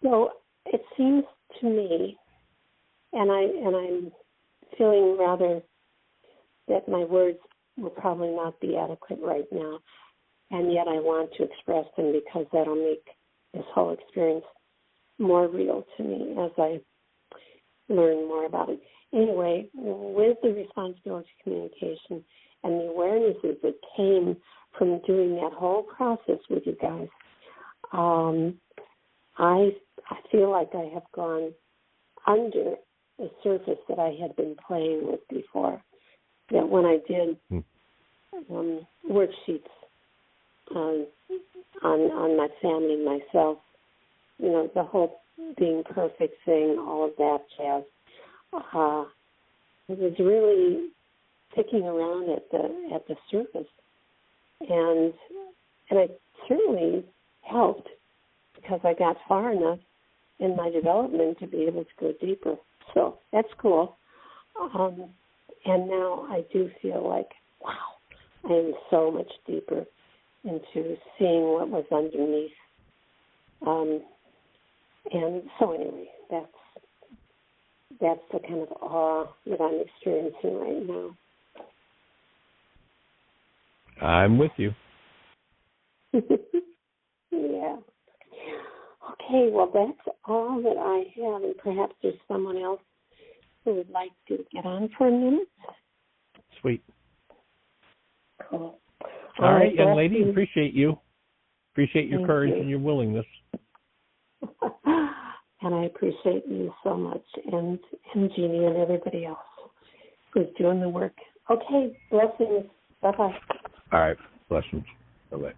[SPEAKER 4] So it seems to me, and I'm feeling rather that my words will probably not be adequate right now, and yet I want to express them because that'll make this whole experience more real to me as I learn more about it. Anyway, with the responsibility communication and the awarenesses that came from doing that whole process with you guys, I feel like I have gone under the surface that I had been playing with before. That when I did worksheets on my family, myself, you know, the whole being perfect thing, all of that jazz, it was really picking around at the surface, and it certainly helped because I got far enough in my development to be able to go deeper. So that's cool. And now I do feel like, wow, I am so much deeper into seeing what was underneath. And so anyway, that's the kind of awe that I'm experiencing right now.
[SPEAKER 2] I'm with you.
[SPEAKER 4] Yeah. Okay, well, that's all that I have, and perhaps there's someone else who would like to get on for a minute.
[SPEAKER 2] Sweet.
[SPEAKER 4] Cool.
[SPEAKER 2] All right, young lady, appreciate you. Appreciate your courage and your willingness.
[SPEAKER 4] And I appreciate you so much, and Jeannie and everybody else who's doing the work. Okay, blessings. Bye-bye.
[SPEAKER 2] All right, blessings. Bye-bye.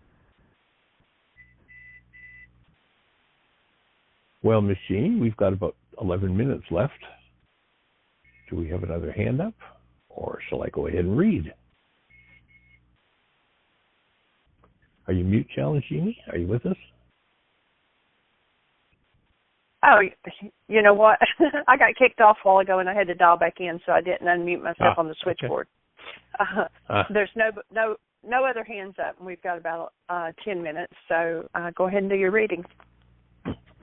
[SPEAKER 2] Well, Miss Jeannie, we've got about 11 minutes left. Do we have another hand up, or shall I go ahead and read? Are you mute challenged, Jeannie? Are you with us?
[SPEAKER 1] Oh, you know what? I got kicked off a while ago, and I had to dial back in, so I didn't unmute myself on the switchboard. Okay. There's no other hands up, and we've got about 10 minutes, so go ahead and do your reading.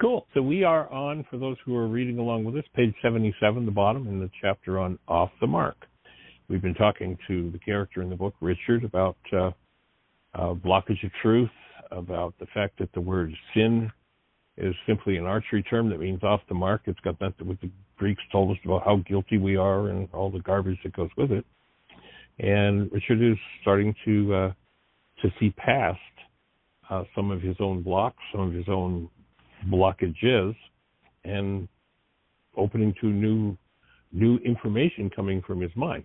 [SPEAKER 2] Cool. So we are on, for those who are reading along with us, page 77, the bottom, in the chapter on Off the Mark. We've been talking to the character in the book, Richard, about blockage of truth, about the fact that the word sin is simply an archery term that means off the mark. It's got nothing what the Greeks told us about how guilty we are and all the garbage that goes with it. And Richard is starting to see past some of his own blocks, some of his own blockages, and opening to new information coming from his mind.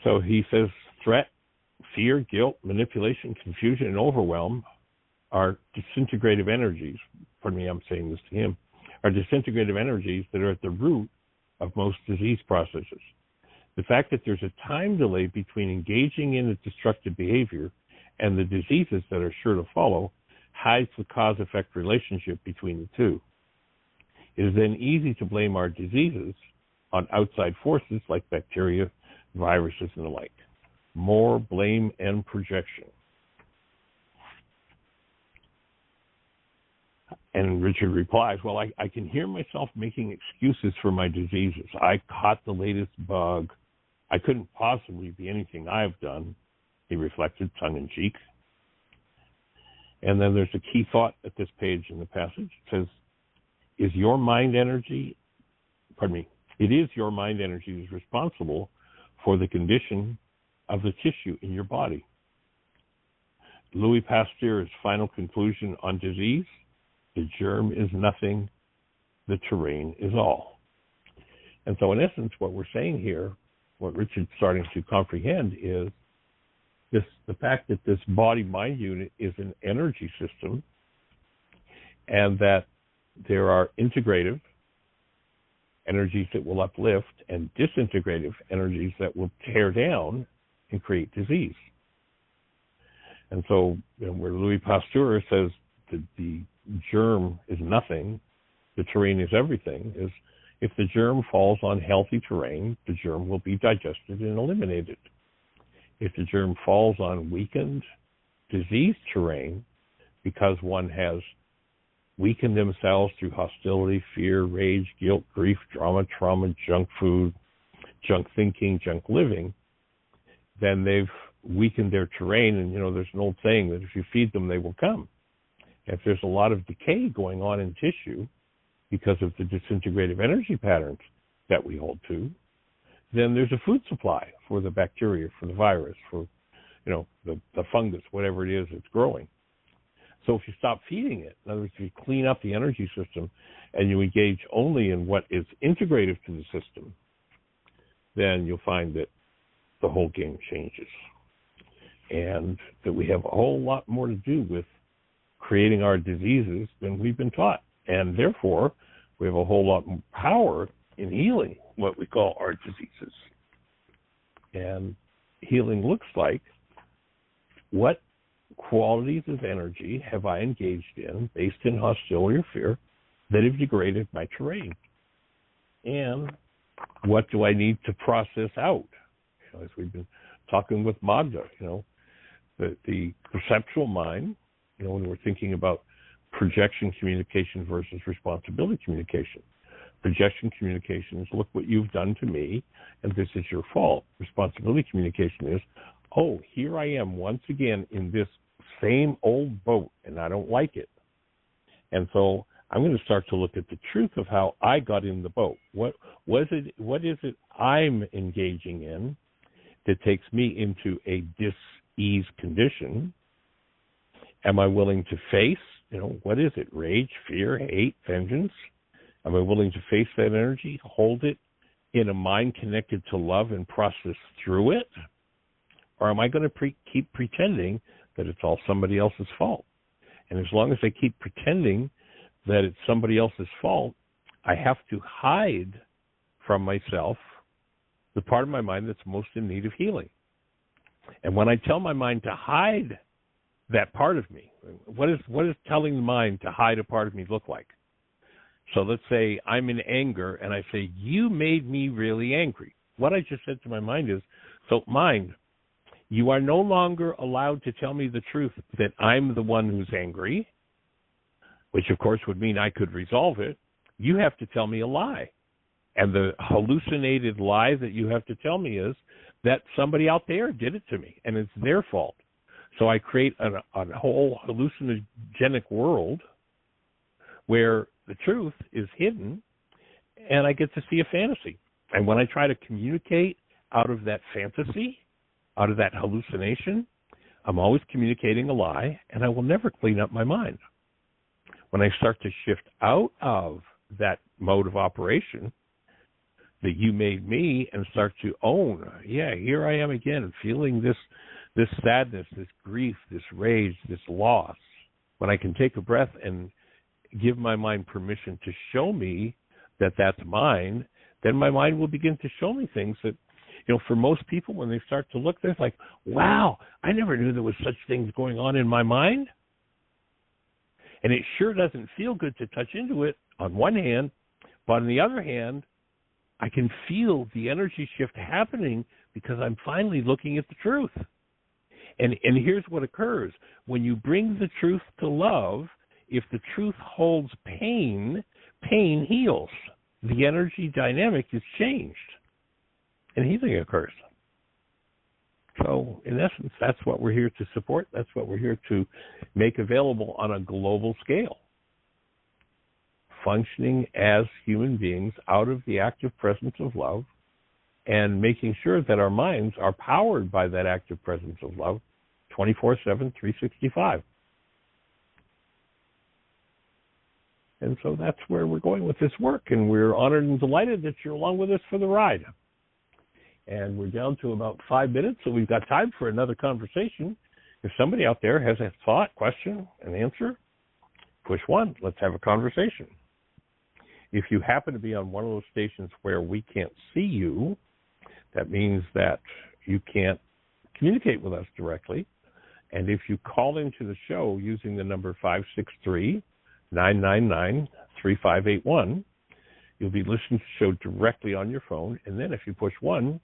[SPEAKER 2] So he says threat, fear, guilt, manipulation, confusion, and overwhelm are disintegrative energies. Pardon me, I'm saying this to him. Are disintegrative energies that are at the root of most disease processes. The fact that there's a time delay between engaging in a destructive behavior and the diseases that are sure to follow hides the cause-effect relationship between the two. It is then easy to blame our diseases on outside forces like bacteria, viruses, and the like. More blame and projection. And Richard replies, well, I can hear myself making excuses for my diseases. I caught the latest bug. I couldn't possibly be anything I've done, he reflected, tongue-in-cheek. And then there's a key thought at this page in the passage. It says, it is your mind energy that is responsible for the condition of the tissue in your body. Louis Pasteur's final conclusion on disease: the germ is nothing, the terrain is all. And so in essence, what we're saying here, what Richard's starting to comprehend is the fact that this body-mind unit is an energy system, and that there are integrative energies that will uplift and disintegrative energies that will tear down and create disease. And so where Louis Pasteur says that the germ is nothing, the terrain is everything, is if the germ falls on healthy terrain, the germ will be digested and eliminated. If the germ falls on weakened, diseased terrain, because one has weaken themselves through hostility, fear, rage, guilt, grief, drama, trauma, junk food, junk thinking, junk living, then they've weakened their terrain. And, there's an old saying that if you feed them, they will come. If there's a lot of decay going on in tissue because of the disintegrative energy patterns that we hold to, then there's a food supply for the bacteria, for the virus, for, the fungus, whatever it is that's growing. So if you stop feeding it, in other words, if you clean up the energy system and you engage only in what is integrative to the system, then you'll find that the whole game changes. And that we have a whole lot more to do with creating our diseases than we've been taught. And therefore, we have a whole lot more power in healing what we call our diseases. And healing looks like, what qualities of energy have I engaged in based in hostility or fear that have degraded my terrain? And what do I need to process out? As we've been talking with Magda, the perceptual mind, when we're thinking about projection communication versus responsibility communication. Projection communication is, look what you've done to me, and this is your fault. Responsibility communication is, oh, here I am once again in this same old boat, and I don't like it. And so I'm going to start to look at the truth of how I got in the boat. What is it I'm engaging in that takes me into a dis-ease condition? Am I willing to face, what is it? Rage, fear, hate, vengeance? Am I willing to face that energy, hold it in a mind connected to love and process through it? Or am I going to keep pretending that it's all somebody else's fault? And as long as I keep pretending that it's somebody else's fault, I have to hide from myself the part of my mind that's most in need of healing. And when I tell my mind to hide that part of me, what is telling the mind to hide a part of me look like? So let's say I'm in anger and I say, you made me really angry. What I just said to my mind is, so mind, you are no longer allowed to tell me the truth that I'm the one who's angry, which of course would mean I could resolve it. You have to tell me a lie. And the hallucinated lie that you have to tell me is that somebody out there did it to me and it's their fault. So I create a whole hallucinogenic world where the truth is hidden and I get to see a fantasy. And when I try to communicate out of that fantasy, out of that hallucination, I'm always communicating a lie, and I will never clean up my mind. When I start to shift out of that mode of operation, that you made me, and start to own, here I am again, feeling this sadness, this grief, this rage, this loss. When I can take a breath and give my mind permission to show me that that's mine, then my mind will begin to show me things that, for most people, when they start to look, they're like, wow, I never knew there was such things going on in my mind. And it sure doesn't feel good to touch into it on one hand, but on the other hand, I can feel the energy shift happening because I'm finally looking at the truth. And here's what occurs. When you bring the truth to love, if the truth holds pain, pain heals. The energy dynamic is changed, and healing occurs. So, in essence, that's what we're here to support. That's what we're here to make available on a global scale. Functioning as human beings out of the active presence of love and making sure that our minds are powered by that active presence of love 24/7, 365. And so that's where we're going with this work, and we're honored and delighted that you're along with us for the ride. And we're down to about 5 minutes, so we've got time for another conversation. If somebody out there has a thought, question, an answer, push 1. Let's have a conversation. If you happen to be on one of those stations where we can't see you, that means that you can't communicate with us directly. And if you call into the show using the number 563-999-3581, you'll be listening to the show directly on your phone. And then if you push 1,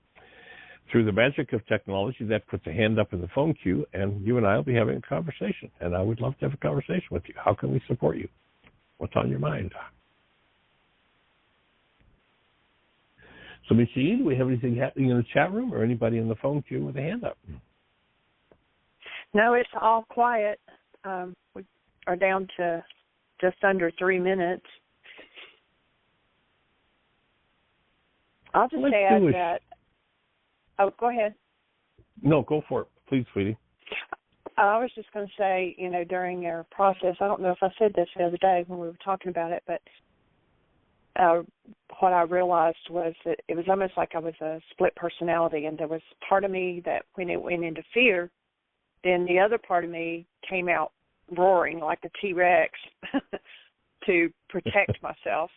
[SPEAKER 2] through the magic of technology, that puts a hand up in the phone queue, and you and I will be having a conversation. And I would love to have a conversation with you. How can we support you? What's on your mind? So, Miss Jean, do we have anything happening in the chat room or anybody in the phone queue with a hand up?
[SPEAKER 1] No, it's all quiet. We are down to just under 3 minutes. I'll just add that. Oh, go ahead.
[SPEAKER 2] No, go for it. Please, sweetie.
[SPEAKER 1] I was just going to say, during our process, I don't know if I said this the other day when we were talking about it, but what I realized was that it was almost like I was a split personality, and there was part of me that when it went into fear, then the other part of me came out roaring like a T-Rex to protect myself.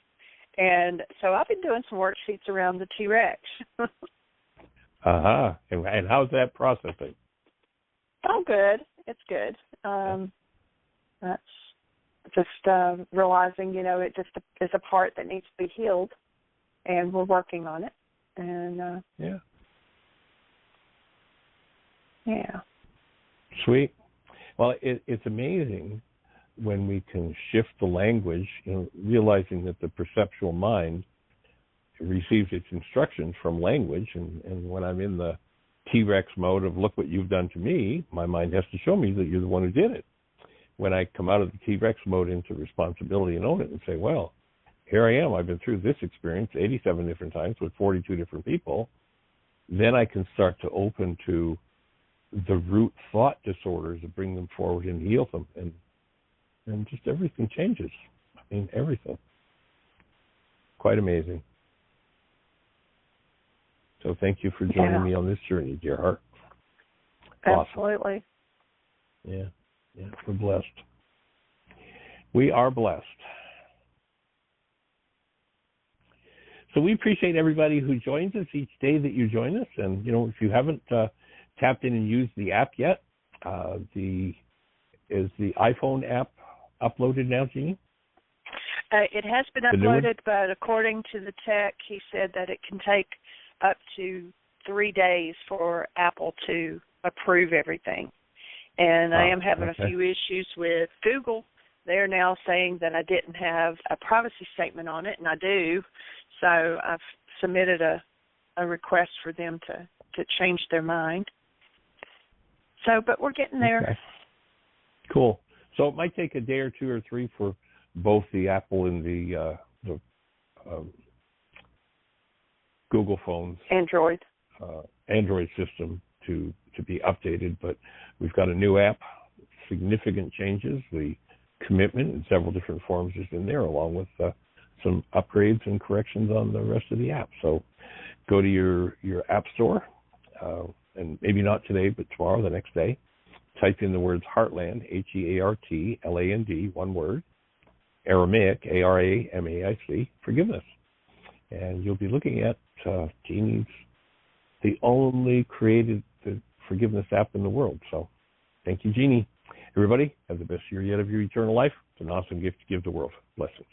[SPEAKER 1] And so I've been doing some worksheets around the T-Rex.
[SPEAKER 2] Uh-huh. And how's that processing?
[SPEAKER 1] Oh, good. It's good. That's just realizing, it just is a part that needs to be healed, and we're working on it. And
[SPEAKER 2] yeah. Sweet. Well, it's amazing when we can shift the language, realizing that the perceptual mind receives its instructions from language, and when I'm in the T-Rex mode of look what you've done to me, my mind has to show me that you're the one who did it. When I come out of the T-Rex mode into responsibility and own it and say, well, here I am, I've been through this experience 87 different times with 42 different people, then I can start to open to the root thought disorders and bring them forward and heal them, and just everything changes. I mean, everything. Quite amazing. So thank you for joining me on this journey, dear heart. Awesome.
[SPEAKER 1] Absolutely.
[SPEAKER 2] Yeah, we're blessed. We are blessed. So we appreciate everybody who joins us each day that you join us. And, if you haven't tapped in and used the app yet, is the iPhone app uploaded now, Jeannie?
[SPEAKER 1] It has been uploaded, but according to the tech, he said that it can take up to 3 days for Apple to approve everything. And I am having a few issues with Google. They're now saying that I didn't have a privacy statement on it, and I do. So I've submitted a request for them to change their mind. So, but we're getting there.
[SPEAKER 2] Okay. Cool. So it might take a day or 2 or 3 for both the Apple and the Google phones, Android system to be updated. But we've got a new app, significant changes. The commitment in several different forms is in there, along with some upgrades and corrections on the rest of the app. So go to your app store, and maybe not today, but tomorrow, the next day. Type in the words Heartland, Heartland, one word, Aramaic, Aramaic, forgiveness. And you'll be looking at Jeannie's, the only created the forgiveness app in the world. So thank you, Jeannie. Everybody, have the best year yet of your eternal life. It's an awesome gift to give the world. Blessings.